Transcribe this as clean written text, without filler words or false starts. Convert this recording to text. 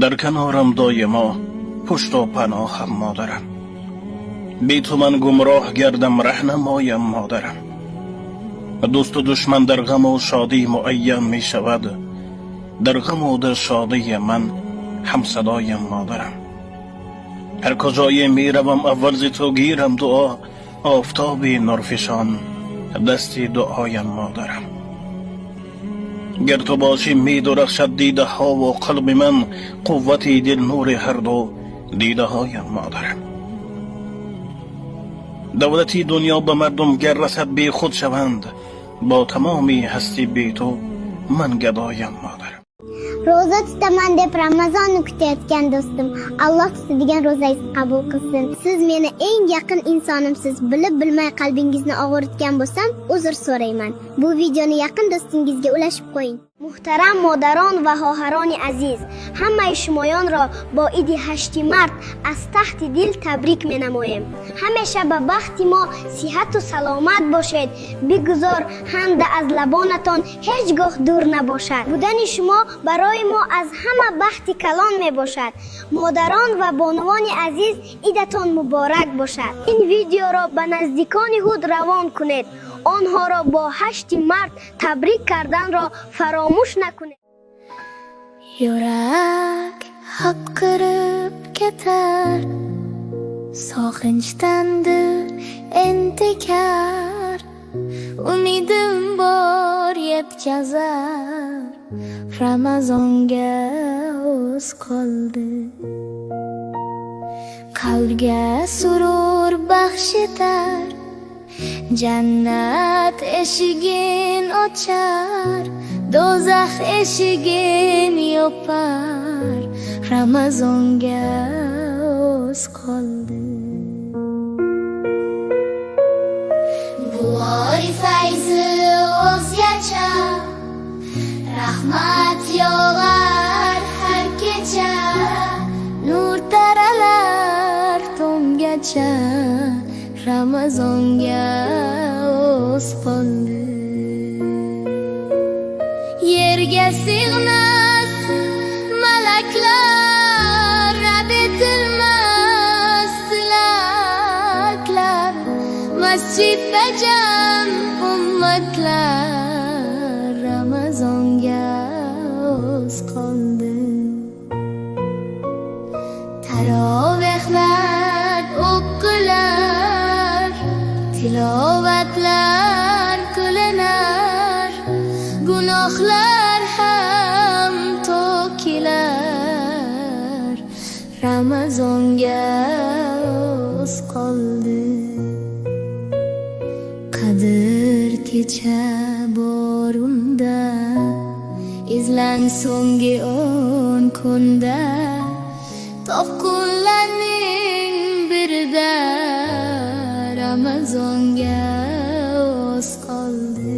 در کنارم دایما پشت و پناهم مادرم. بی تو من گمراه گردم رهنمایم مادرم. دوست و دشمن در غم و شادی معین می شود. در غم و در شادی من همصدایم مادرم. هر کجای می روم اول ز تو گیرم دعا. آفتابی نورفشان دستی دعایم مادرم. گر تو باشی می درخشد دیده ها و قلب من. قوتی دل نور هر دو دیده هایم مادرم. دولتی دنیا به مردم گر رسد بی خود شوند. با تمامی هستی بی تو من گدایم مادرم. Roza tutaman deb Ramazonni kutayotgan do'stim, Alloh tutadigan ro'zangizni qabul qilsin. Siz meni eng yaqin insonimsiz. Bilib bilmay qalbingizni og'ritgan bo'lsam, uzr so'rayman. Bu videoni yaqin do'stingizga ulashib qo'ying. Muhtaram modaron va xoharoni aziz, hamma shumoyon را با عید 8 mart از تحت دل تبریک می‌نمایم. همیشه به بخت ما صحت و سلامت باشید. بگذار حمد از لبانتان هیچگاه دور نباشد. بودن شما برای ما از همه بخت کلان میباشد. مادران و بانوان عزیز، عیدتان مبارک باشد. این ویدیو را به نزدیکان خود روان کنید. آنها را با 8 mart تبریک کردن را فراموش نکنید. Yurak haqqirib ketar, sog'inchdandir entikar. Umidim bor yetkazar, Ramazonga o'z qoldi. Qalbga surur baxsh etar, jannat eshigin ochar, do'zax eshigin yopar, Ramazonga o'z qoldi. Bu oy fayzi o'zgacha, rahmat yog'ar har kecha, nur taralar tomgacha, Ramazonga o'z qoldi. Yerga sig'mas malaklar, rad etilmas tilaklar, masjidda jam ummatlar, Ramazonga o'z qoldi. Tarovehlar o'qilar, tilovatlar qilinar, gunohlar ham to'kilar, Ramazonga o'z qoldi. Qadr kecha bor unda, izlan so'nggi 10 kunda, topqunlarning birida, Ramazonga o'z qoldi.